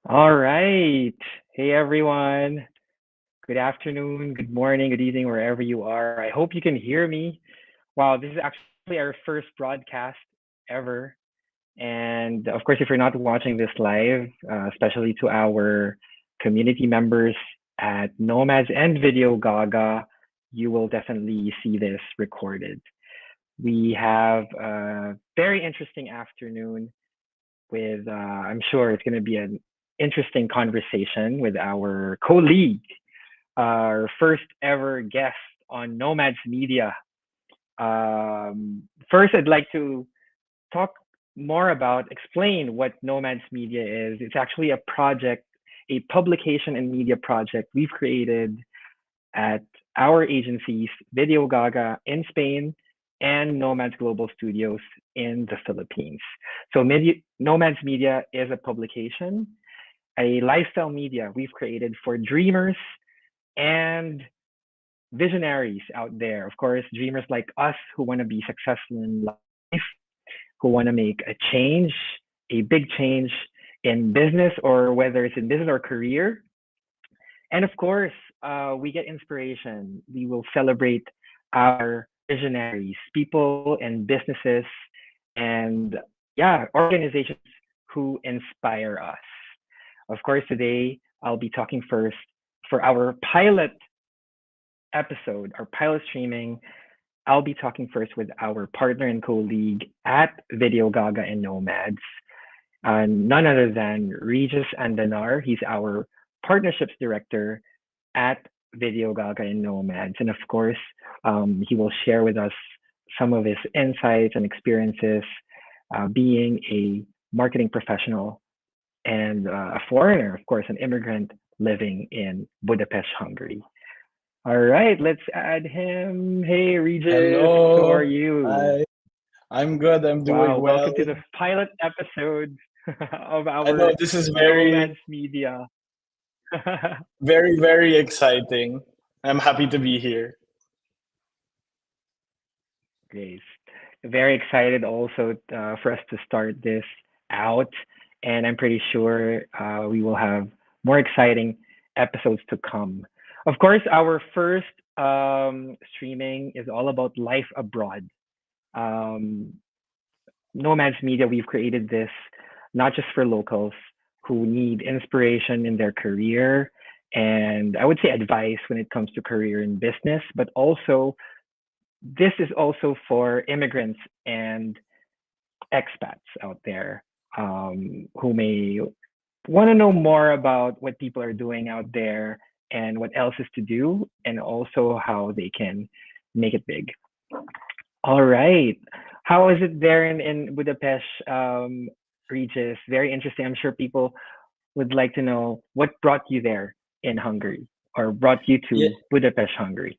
All right. Hey, everyone. Good afternoon, good morning, good evening, wherever you are. I hope you can hear me. Wow, this is actually our first broadcast ever. And of course, if you're not watching this live, especially to our community members at Nomads and VideoGaga, you will definitely see this recorded. We have a very interesting afternoon with, I'm sure it's going to be an interesting conversation with our colleague, our first ever guest on Nomads Media. First, I'd like to talk more about, explain what Nomads Media is. It's actually a project, a publication and media project we've created at our agencies, Video Gaga in Spain and Nomads Global Studios in the Philippines. So Nomads Media is a publication, a lifestyle media we've created for dreamers and visionaries out there. Of course, dreamers like us who want to be successful in life, who want to make a change, a big change in business, or whether it's in business or career. And of course, we get inspiration. We will celebrate our visionaries, people and businesses, and yeah, organizations who inspire us. Of course, today I'll be talking first for our pilot episode, our pilot streaming. I'll be talking first with our partner and colleague at Video Gaga and Nomads, none other than Regis Andanar. He's our partnerships director at Video Gaga and Nomads. And of course, he will share with us some of his insights and experiences being a marketing professional and a foreigner, of course, an immigrant living in Budapest, Hungary. All right, let's add him. Hey, Regis, how are Hello. you? Hi. I'm good. I'm Wow, doing well. welcome to the pilot episode of I know our this is Nomads Media. very exciting. I'm happy to be here. Great. Very excited also for us to start this out. And I'm pretty sure we will have more exciting episodes to come. Of course, our first streaming is all about life abroad. Um, Nomads Media, we've created this not just for locals who need inspiration in their career and I would say advice when it comes to career and business, but also this is also for immigrants and expats out there who may want to know more about what people are doing out there and what else is to do, and also how they can make it big. All right. How is it there in Budapest, Regis? Very interesting. I'm sure people would like to know what brought you there in Hungary or brought you Yeah, to Budapest, Hungary.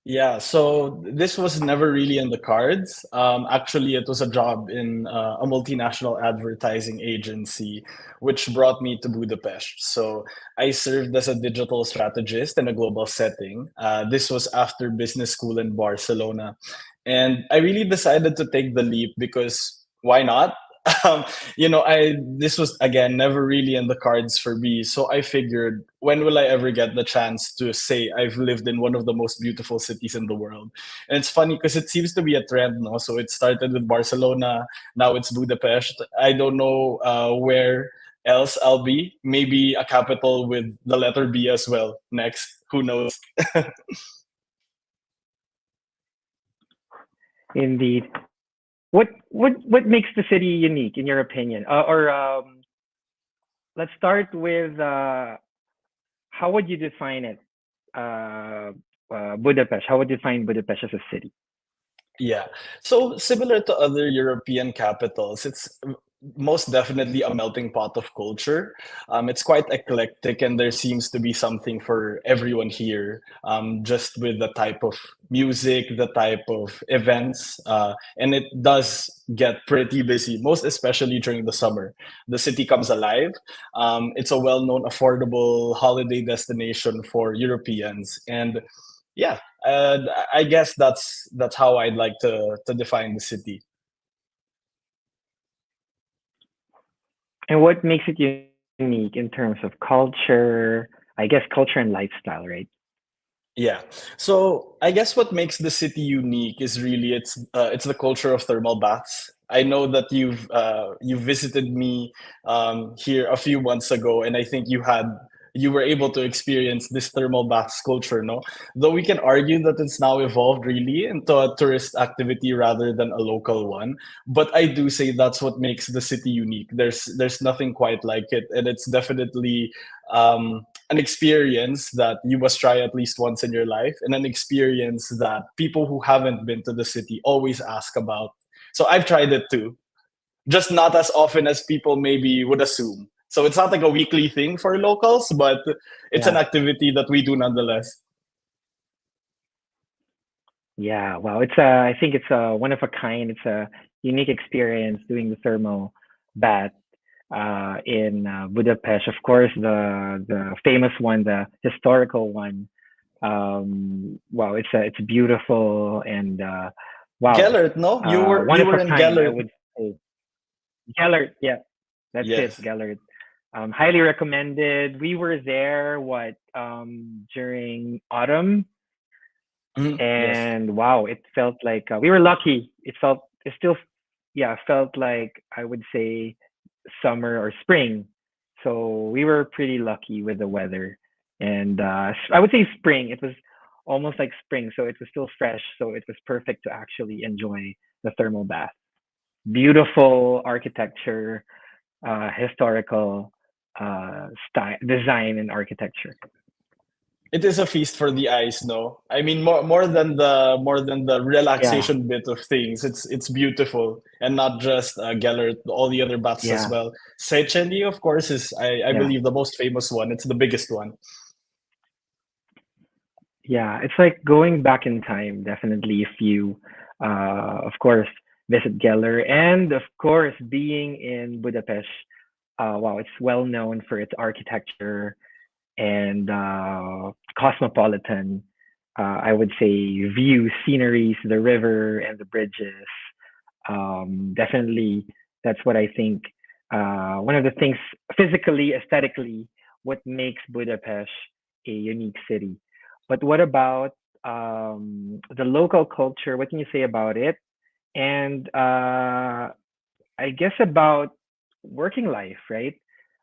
yeah. So this was never really in the cards. Actually, it was a job in a multinational advertising agency, which brought me to Budapest. So I served as a digital strategist in a global setting. This was after business school in Barcelona, and I really decided to take the leap because why not? um, I this was again never really in the cards for me. So I figured, when will I ever get the chance to say I've lived in one of the most beautiful cities in the world? And it's funny because it seems to be a trend, no? So it started with Barcelona, now it's Budapest. I don't know where else I'll be. Maybe a capital with the letter B as well next. Who knows? Indeed. What makes the city unique in your opinion? Or let's start with how would you define it? Uh, Budapest. How would you define Budapest as a city? Yeah. So similar to other European capitals, it's most definitely a melting pot of culture. It's quite eclectic, and there seems to be something for everyone here. Just with the type of music, the type of events, and it does get pretty busy, most especially during the summer. The city comes alive. It's a well-known, affordable holiday destination for Europeans, and yeah, I guess that's how I'd like to define the city. And what makes it unique? unique in terms of culture, I guess culture and lifestyle, right? Yeah. So I guess what makes the city unique is really it's the culture of thermal baths. I know that you've visited me here a few months ago, and I think you were able to experience this thermal baths culture. No, though we can argue that it's now evolved really into a tourist activity rather than a local one. But I do say that's what makes the city unique. There's nothing quite like it, and it's definitely an experience that you must try at least once in your life, and an experience that people who haven't been to the city always ask about. So I've tried it too, just not as often as people maybe would assume. So it's not like a weekly thing for locals, but it's an Yeah. activity that we do nonetheless. Yeah. Wow. It's I think it's a one of a kind. It's a unique experience doing the thermal bath in Budapest. Of course, the famous one, the historical one. Wow, it's beautiful and wow, Gellert, no? one You of were a in kind. I Gellert. would say Gellert. Yeah, that's it, Yes. Gellert. Highly recommended. We were there during autumn, Yes. and wow, it felt like we were lucky. It still yeah felt like I would say summer or spring. So we were pretty lucky with the weather, and I would say spring. It was almost like spring, so it was still fresh. So it was perfect to actually enjoy the thermal bath. Beautiful architecture, historical style, design, and architecture. It is a feast for the eyes, no? I mean, more than the Yeah, relaxation bit of things. It's beautiful, and not just Gellert, all the other bats as yeah, well. Seychelles, of course, is I yeah. believe the most famous one. It's the biggest one. Yeah, it's like going back in time, definitely, if you, of course, visit Geller, and of course, being in Budapest. Wow, it's well known for its architecture and cosmopolitan, I would say, views, sceneries, the river, and the bridges. Definitely, that's what I think. One of the things, physically, aesthetically, what makes Budapest a unique city. But what about the local culture? What can you say about it? And I guess about working life, right?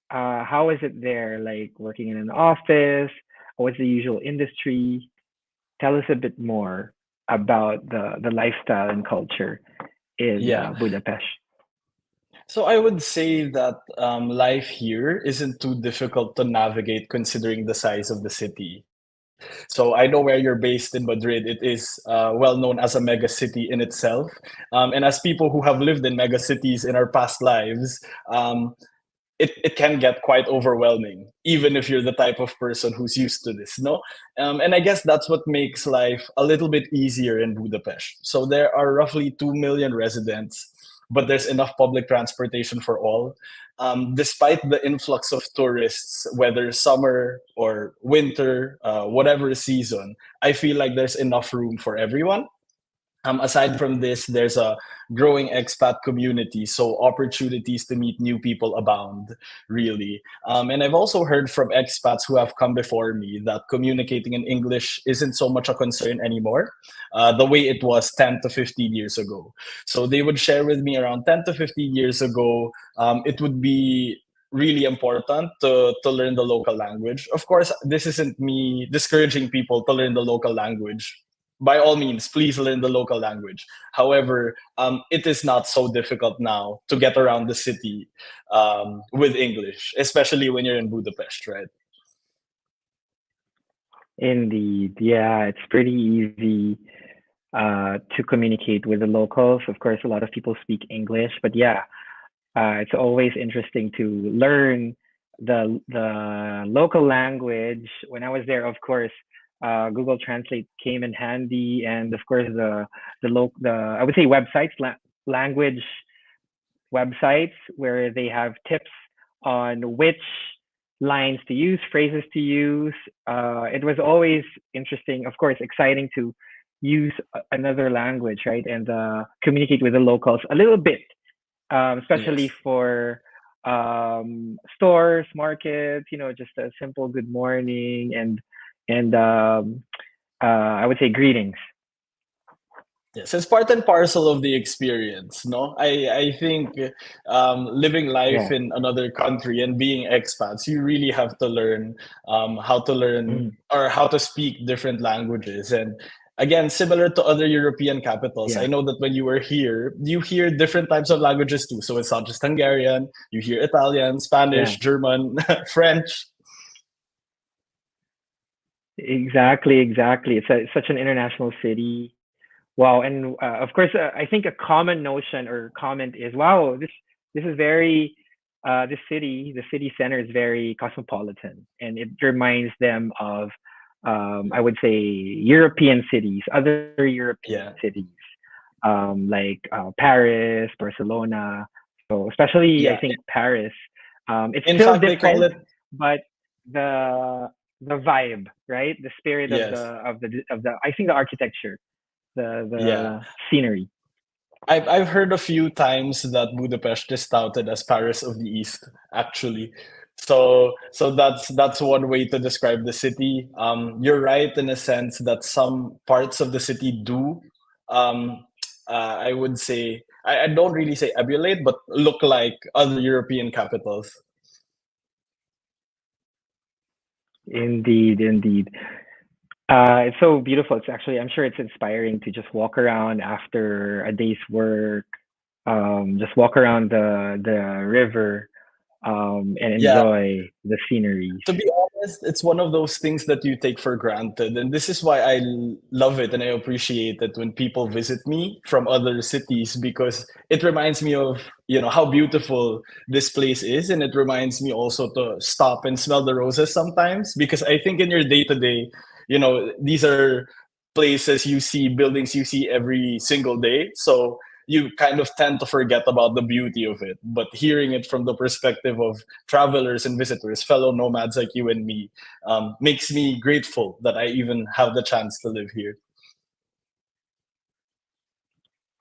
How is it there? Like working in an office? What's the usual industry? Tell us a bit more about the lifestyle and culture in Yeah. Budapest. So I would say that life here isn't too difficult to navigate considering the size of the city. So I know where you're based in Madrid. It is well known as a mega city in itself. And as people who have lived in mega cities in our past lives, um, it can get quite overwhelming, even if you're the type of person who's used to this, no? And I guess that's what makes life a little bit easier in Budapest. So there are roughly 2 million residents, but there's enough public transportation for all. Despite the influx of tourists, whether summer or winter, whatever season, I feel like there's enough room for everyone. Aside from this, there's a growing expat community, so opportunities to meet new people abound, really. And I've also heard from expats who have come before me that communicating in English isn't so much a concern anymore, the way it was 10 to 15 years ago. So they would share with me around 10 to 15 years ago, it would be really important to learn the local language. Of course, this isn't me discouraging people to learn the local language. By all means, please learn the local language. However, it is not so difficult now to get around the city with English, especially when you're in Budapest, right? Indeed, yeah, it's pretty easy to communicate with the locals. Of course, a lot of people speak English, but yeah, it's always interesting to learn the local language. When I was there, of course, Google Translate came in handy, and of course the I would say language websites where they have tips on which lines to use, phrases to use. It was always interesting, of course, exciting to use another language, right, and communicate with the locals a little bit, especially Yes. for stores, markets, just a simple good morning and I would say greetings. Yes, it's part and parcel of the experience, no? I think living life Yeah. in another country and being expats, you really have to learn how to learn Mm, or how to speak different languages. And again, similar to other European capitals, I yeah. know that when you were here, you hear different types of languages too. So it's not just Hungarian, you hear Italian, Yeah. Spanish, German, French. Exactly. Exactly. It's such an international city. Wow. And of course, I think a common notion or comment is, wow, this is very this city, the city center is very cosmopolitan, and it reminds them of I would say European cities, other European Yeah. cities, like Paris, Barcelona. So especially, I Yeah. think Paris. It's In still fact, they call different, it, but the vibe, right? The spirit of yes. the I think the architecture, Yeah. the scenery. I've heard a few times that Budapest is touted as Paris of the East, actually. So that's one way to describe the city. You're right in a sense that some parts of the city do, um, I would say, I don't really say emulate, but look like other European capitals. Indeed, indeed. It's so beautiful. It's actually, I'm sure it's inspiring to just walk around after a day's work, just walk around the river, and Yeah, enjoy the sceneries. to be honest, it's one of those things that you take for granted. And this is why love it and I appreciate it when people visit me from other cities because it reminds me of, how beautiful this place is. And it reminds me also to stop and smell the roses sometimes because I think in your day to day, these are places you see, buildings you see every single day. So you kind of tend to forget about the beauty of it. But hearing it from the perspective of travelers and visitors, fellow nomads like you and me, makes me grateful that I even have the chance to live here.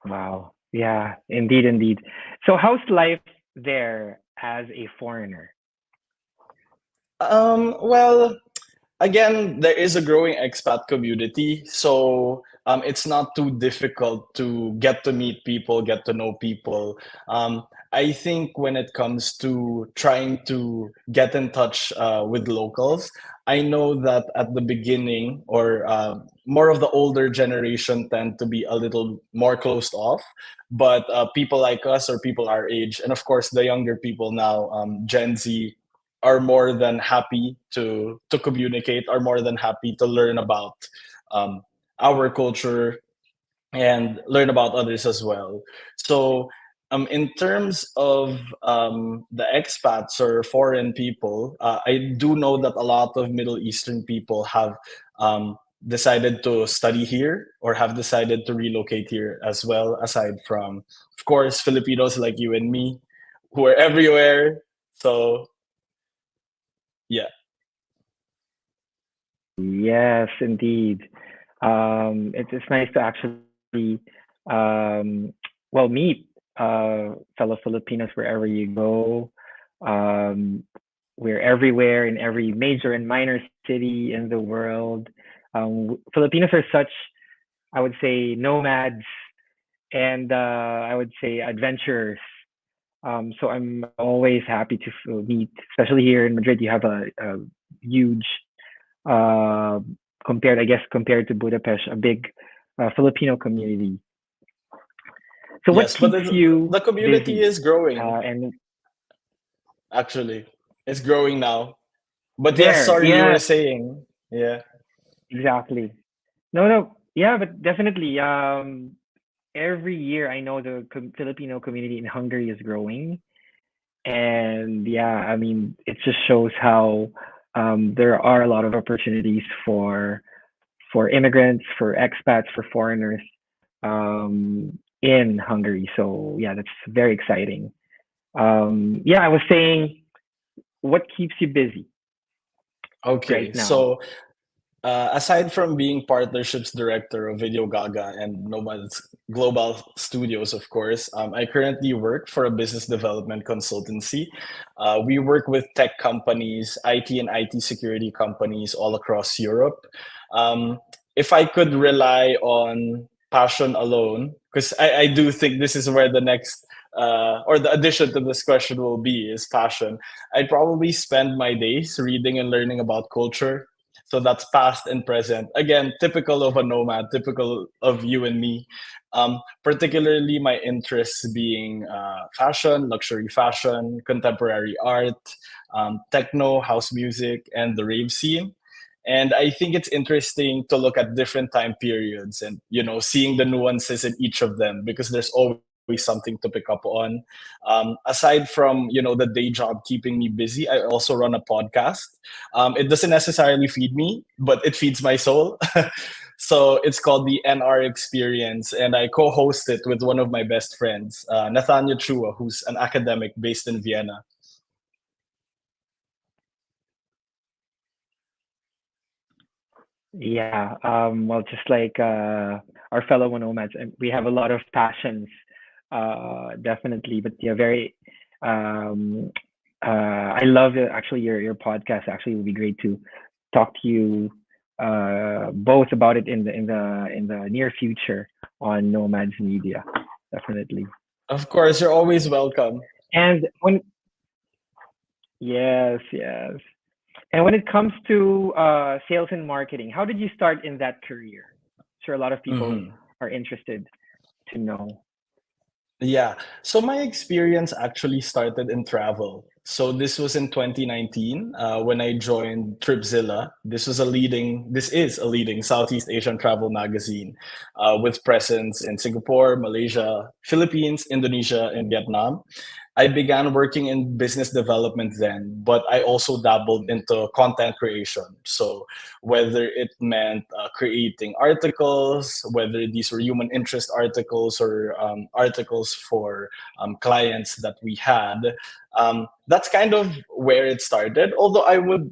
Wow. Yeah, indeed, indeed. So how's life there as a foreigner? Well, again, there is a growing expat community, so it's not too difficult to get to meet people, get to know people. I think when it comes to trying to get in touch with locals, I know that at the beginning, or more of the older generation tend to be a little more closed off. But people like us, or people our age, and of course the younger people now, Gen Z, are more than happy to communicate, are more than happy to learn about um, our culture and learn about others as well. So in terms of the expats or foreign people, I do know that a lot of Middle Eastern people have um, decided to study here or have decided to relocate here as well, aside from, of course, Filipinos like you and me, who are everywhere. So yeah. Yes, indeed. It's nice to actually, um, well, meet fellow Filipinos wherever you go. Um, we're everywhere in every major and minor city in the world. Filipinos are such, I would say, nomads and I would say adventurers. So I'm always happy to meet, especially here in Madrid. You have a huge uh, compared to Budapest, a big Filipino community. So what Yes, but keeps you the community busy? is growing. And Actually, it's growing now. But yes, there, sorry, you yeah, were saying. Yeah. exactly. No, no, yeah, but definitely. Every year I know the Filipino community in Hungary is growing, and yeah, I mean, it just shows how there are a lot of opportunities for immigrants, for expats, for foreigners in Hungary. So yeah, that's very exciting. Yeah, I was saying, what keeps you busy Okay. right now? Aside from being partnerships director of VideoGaga and Nomads Global Studios, of course, I currently work for a business development consultancy. We work with tech companies, IT and IT security companies all across Europe. Um, if I could rely on passion alone, because I do think this is where the next or the addition to this question will be is passion. I'd probably spend my days reading and learning about culture, so that's past and present. Again, typical of a nomad, typical of you and me. Particularly my interests being fashion, luxury fashion, contemporary art, techno, house music, and the rave scene. And I think it's interesting to look at different time periods and seeing the nuances in each of them, because there's always something to pick up on. Aside from the day job keeping me busy, I also run a podcast. It doesn't necessarily feed me, but it feeds my soul. So it's called the NR Experience, and I co-host it with one of my best friends, Nathaniel Chua, who's an academic based in Vienna. Yeah. Well, just like our fellow nomads, and we have a lot of passions, definitely. But yeah, very. Um, I love it. Actually, your podcast actually would be great to talk to you both about it in the near future on Nomads Media, definitely. Of course, you're always welcome. And when yes, yes. And when it comes to sales and marketing, how did you start in that career? Sure, a lot of people Mhm. are interested to know. Yeah. So my experience actually started in travel. So this was in 2019 when I joined Tripzilla. This is a leading Southeast Asian travel magazine with presence in Singapore, Malaysia, Philippines, Indonesia, and Vietnam. I began working in business development then, but I also dabbled into content creation. So whether it meant creating articles, whether these were human interest articles or articles for clients that we had. That's kind of where it started. Although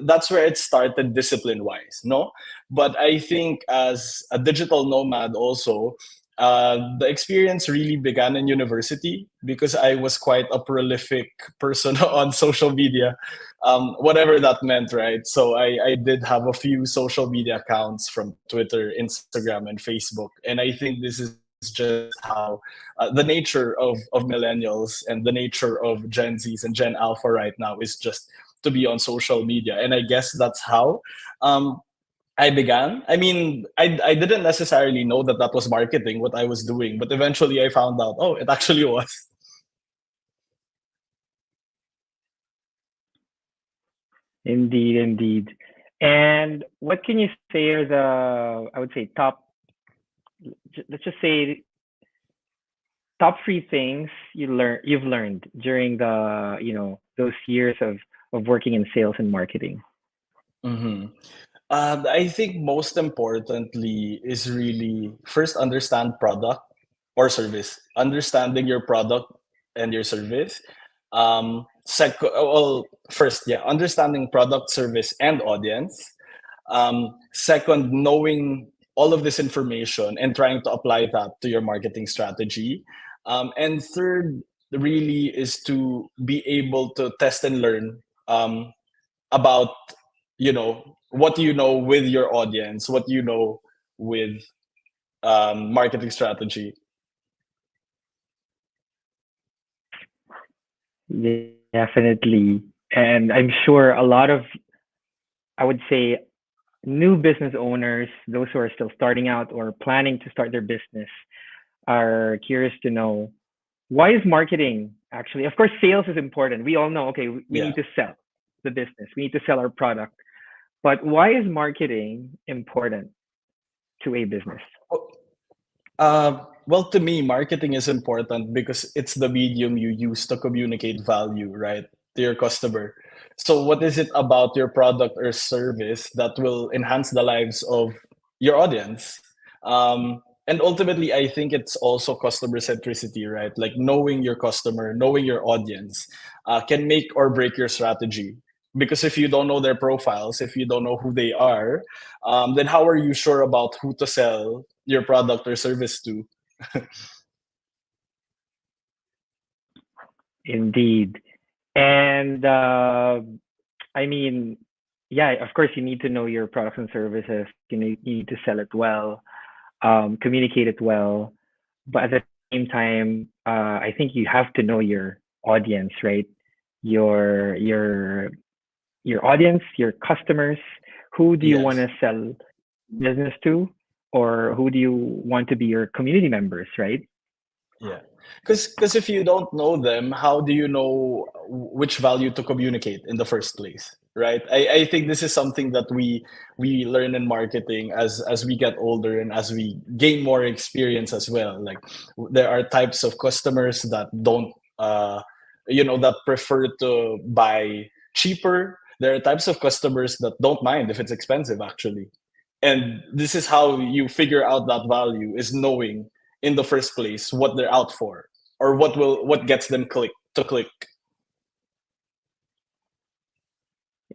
that's where it started discipline wise, no? But I think as a digital nomad also, the experience really began in university because I was quite a prolific person on social media, whatever that meant, right? So I did have a few social media accounts from Twitter, Instagram, and Facebook. And I think this is just how the nature of millennials and the nature of Gen Zs and Gen Alpha right now is just to be on social media. And I guess that's how um, I began. I mean, I didn't necessarily know that that was marketing, what I was doing, but eventually I found out, oh, it actually was. Indeed, indeed. And what can you say are I would say, let's just say, top three things you've learned during those years of working in sales and marketing. Hmm. I think most importantly is really first understand product or service, understanding your product and your service. First, yeah, understanding product, service, and audience. Second, knowing all of this information and trying to apply that to your marketing strategy. And third, really is to be able to test and learn about what you know with your audience, what you know with marketing strategy. Definitely. And I'm sure a lot of, I would say, new business owners, those who are still starting out or planning to start their business, are curious to know, why is marketing actually, of course, sales is important. We all know, okay, we Yeah. need to sell the business, we need to sell our product. But why is marketing important to a business? Well, to me, marketing is important because it's the medium you use to communicate value, right, to your customer. So, what is it about your product or service that will enhance the lives of your audience? And ultimately, I think it's also customer centricity, right? Like knowing your customer, knowing your audience can make or break your strategy. Because if you don't know their profiles, if you don't know who they are, then how are you sure about who to sell your product or service to? Indeed. And I mean, yeah, of course, you need to know your products and services. You need to sell it well, communicate it well. But at the same time, I think you have to know your audience, right? Your your your audience, your customers. Who do you want Yes. to sell business to, or who do you want to be your community members, right? Yeah. Because if you don't know them, how do you know which value to communicate in the first place? Right. I think this is something that we learn in marketing as we get older and as we gain more experience as well. Like there are types of customers that don't that prefer to buy cheaper. There are types of customers that don't mind if it's expensive actually. And this is how you figure out that value, is knowing in the first place what they're out for, or what gets them click.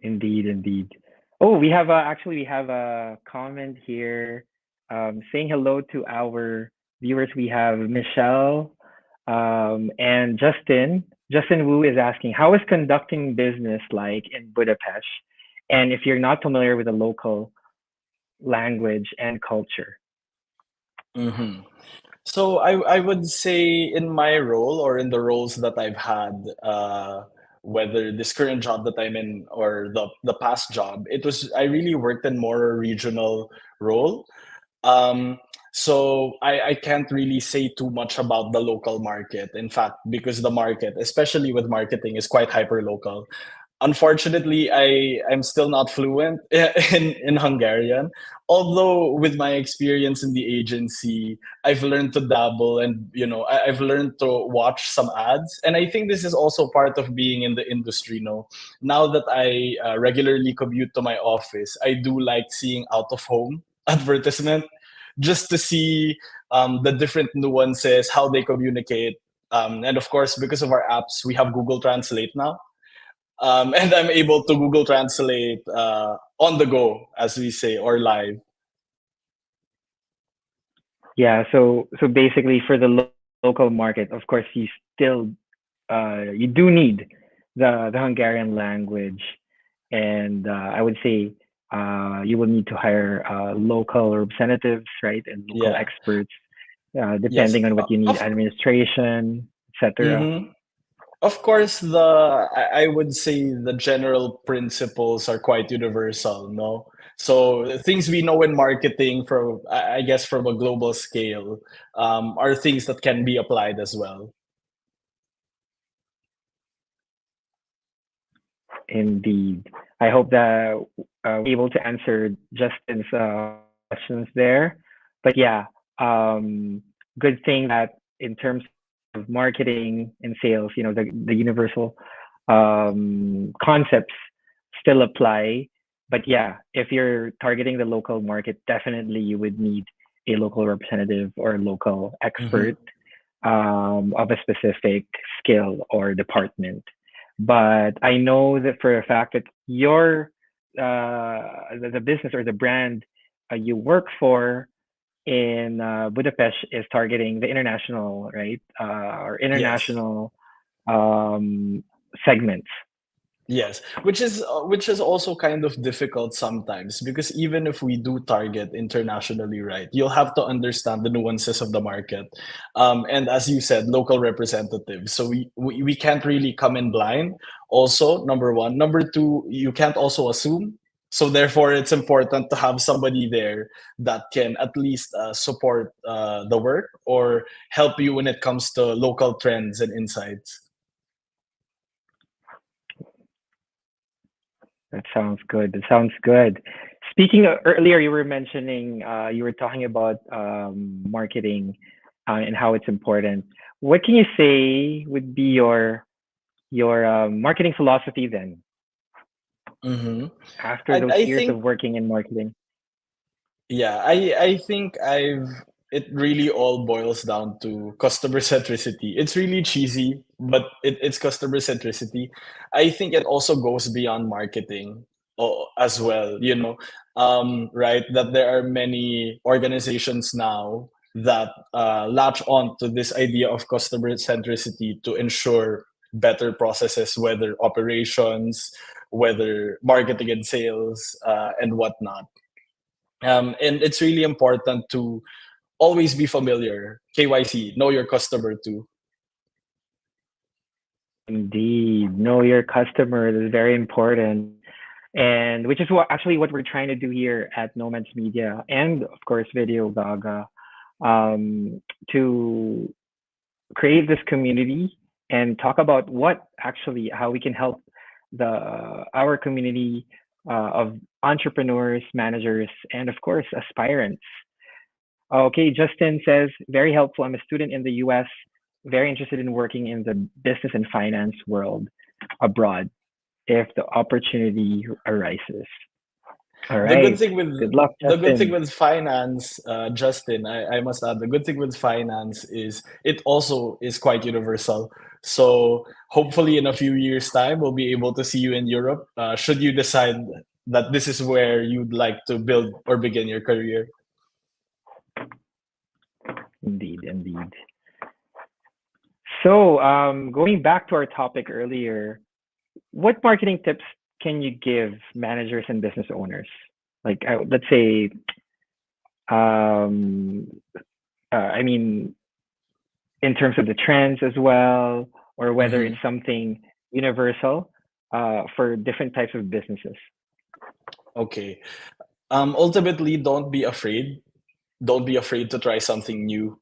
Indeed, indeed. Oh, we have a comment here saying hello to our viewers. We have Michelle and Justin. Justin Wu is asking, how is conducting business like in Budapest? And if you're not familiar with the local language and culture. Hmm. So I would say in my role or in the roles that I've had, whether this current job that I'm in or the past job, I really worked in more a regional role. Um, so I can't really say too much about the local market. In fact, because the market, especially with marketing, is quite hyper local. Unfortunately, I'm still not fluent in Hungarian. Although with my experience in the agency, I've learned to dabble, and I've learned to watch some ads. And I think this is also part of being in the industry. No, now that I regularly commute to my office, I do like seeing out of home advertisement, just to see the different nuances, how they communicate. And of course, because of our apps, we have Google Translate now, and I'm able to Google Translate on the go, as we say, or live. Yeah, so basically for the local market, of course, still you do need the Hungarian language, and I would say you will need to hire local representatives, right, and local Yeah. experts, Yes. depending on what you need, administration, etc. Mhm. Of course, I would say the general principles are quite universal. No, so things we know in marketing from, I guess, from a global scale, are things that can be applied as well. Indeed, I hope that we're able to answer Justin's questions there. But yeah, um, good thing that in terms of marketing and sales, the universal concepts still apply. But yeah, if you're targeting the local market, definitely you would need a local representative or a local Hmm. expert of a specific skill or department. But I know that for a fact that the business or the brand you work for in Budapest is targeting the international, right? Or Yes. international um, segments. Yes, which is also kind of difficult sometimes, because even if we do target internationally, right, you'll have to understand the nuances of the market, and as you said, local representatives. So we can't really come in blind. Also, number one, number two, you can't also assume. So therefore, it's important to have somebody there that can at least support the work or help you when it comes to local trends and insights. That sounds good. That sounds good. Speaking of, earlier, you were mentioning, you were talking about marketing and how it's important. What can you say would be your marketing philosophy then Hmm. after And those I years of think working in marketing? Yeah, I think I've it really all boils down to customer centricity. It's really cheesy, but it's customer centricity. I think it also goes beyond marketing as well, right? That there are many organizations now that latch on to this idea of customer centricity to ensure better processes, whether operations, whether marketing and sales, and whatnot. And it's really important to always be familiar. KYC, know your customer too. Indeed, know your customer is very important, and which is what we're trying to do here at Nomads Media and of course VideoGaga, to create this community and talk about how we can help our community of entrepreneurs, managers, and of course aspirants. Okay, Justin says, very helpful. I'm a student in the US, very interested in working in the business and finance world abroad if the opportunity arises. All The good right. thing with Good luck, the good thing Justin. with finance, Justin, I must add, the good thing with finance is it also is quite universal. So hopefully in a few years' time, we'll be able to see you in Europe. Should you decide that this is where you'd like to build or begin your career. Indeed, indeed. So, going back to our topic earlier, what marketing tips can you give managers and business owners? Like, let's say, um, I mean, in terms of the trends as well, or whether it's Mhm. something universal for different types of businesses. Okay. Ultimately, don't be afraid. Don't be afraid to try something new.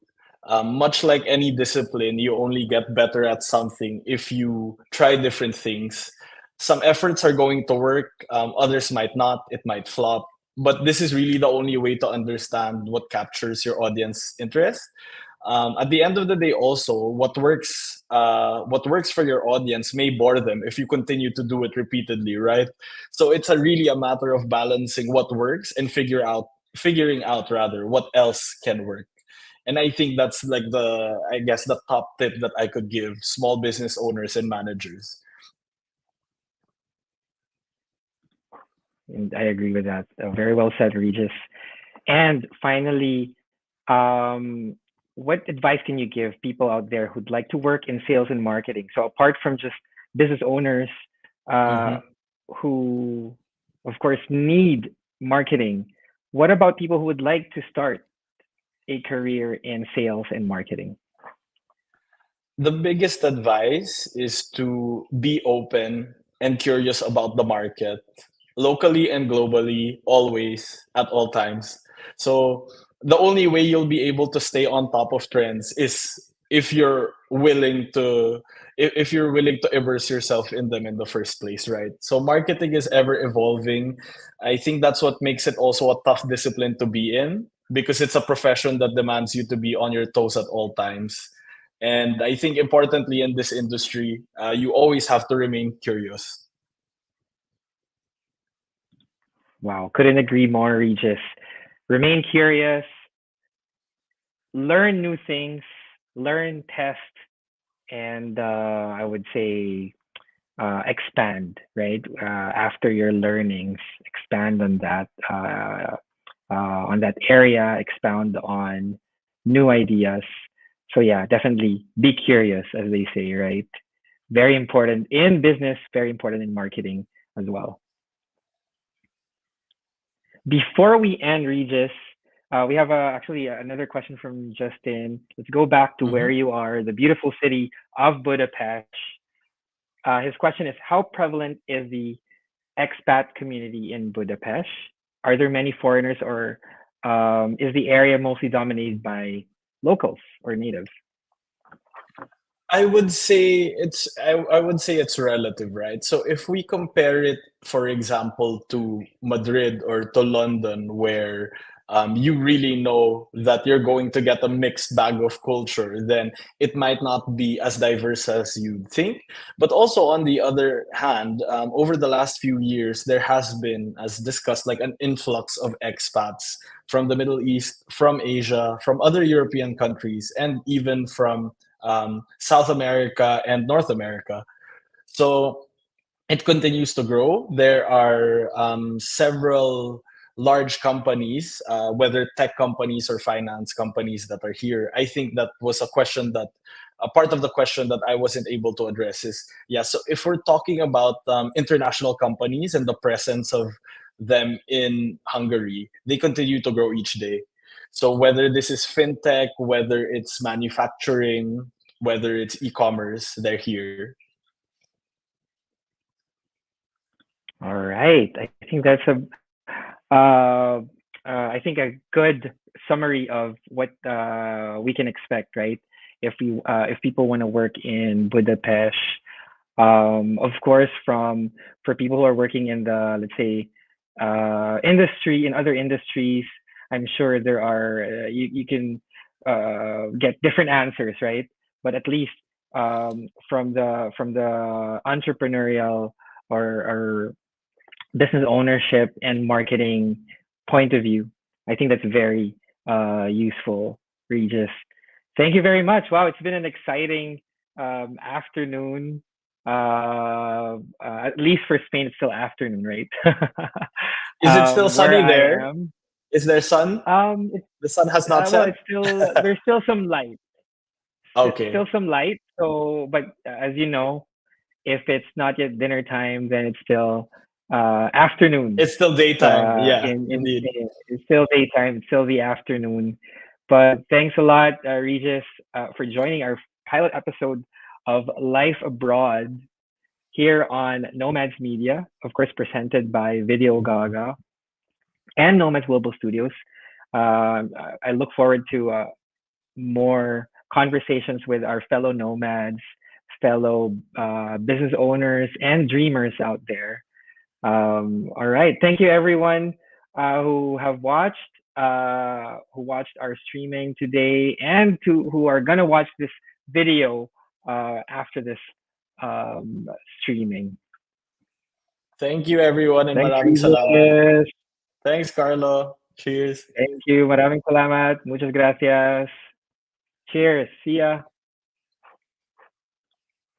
Much like any discipline, you only get better at something if you try different things. Some efforts are going to work, others might not, it might flop. But this is really the only way to understand what captures your audience interest. At the end of the day, also, what works for your audience may bore them if you continue to do it repeatedly, right? So it's really a matter of balancing what works and figuring out rather what else can work. And I think that's like I guess the top tip that I could give small business owners and managers. And I agree with that. Very well said, Regis. And finally, um, what advice can you give people out there who'd like to work in sales and marketing? So apart from just business owners uh, Mhm. who, of course, need marketing, what about people who would like to start a career in sales and marketing? The biggest advice is to be open and curious about the market, locally and globally, always, at all times. So, the only way you'll be able to stay on top of trends is if you're willing to if you're willing to immerse yourself in them in the first place, right? So marketing is ever evolving. I think that's what makes it also a tough discipline to be in because it's a profession that demands you to be on your toes at all times. And I think importantly in this industry, you always have to remain curious. Wow, couldn't agree more, Regis. Remain curious, learn new things, learn, test, and I would say expand, right? After your learnings, expand on that area, expound on new ideas. So yeah, definitely be curious, as they say, right? Very important in business, very important in marketing as well. Before we end, Regis, we have actually another question from Justin. Let's go back to where Mhm. you are, the beautiful city of Budapest. His question is, how prevalent is the expat community in Budapest? Are there many foreigners, or is the area mostly dominated by locals or natives? I would say it's relative, right? So if we compare it, for example, to Madrid or to London, where you really know that you're going to get a mixed bag of culture, then it might not be as diverse as you'd think. But also, on the other hand, over the last few years, there has been, as discussed, like an influx of expats from the Middle East, from Asia, from other European countries, and even from South America and North America. So it continues to grow. There are several large companies, whether tech companies or finance companies, that are here. I think that was a part of the question that I wasn't able to address is, yeah, so if we're talking about international companies and the presence of them in Hungary, they continue to grow each day. So whether this is fintech, whether it's manufacturing, whether it's e-commerce, they're here. All right. I think that's uh, I think a good summary of what we can expect, right? If people want to work in Budapest, of course, for people who are working in the, let's say, industry, in other industries, I'm sure there are you can get different answers, right? But at least from the entrepreneurial or business ownership and marketing point of view, I think that's very useful, Regis. Thank you very much. Wow, it's been an exciting afternoon. At least for Spain, it's still afternoon, right? Is it still Where sunny I there? am, Is there sun? it's The sun has not well, set? it's still there's still some light. It's Okay. still some light. So, but as you know, if it's not yet dinner time, then it's still afternoon. It's still daytime. Yeah, In indeed. Spain, it's still daytime. It's still the afternoon. But thanks a lot, Regis, for joining our pilot episode of Life Abroad here on Nomads Media, of course, presented by VideoGaga and Nomads Global Studios. I look forward to more conversations with our fellow nomads, fellow business owners, and dreamers out there. All right. Thank you, everyone who watched our streaming today, and to who are gonna watch this video after this streaming. Thank you, everyone, and Thanks, maraming salamat. Regis. Thanks, Carlo. Cheers. Thank you. Maraming salamat. Muchas gracias. Cheers. See ya.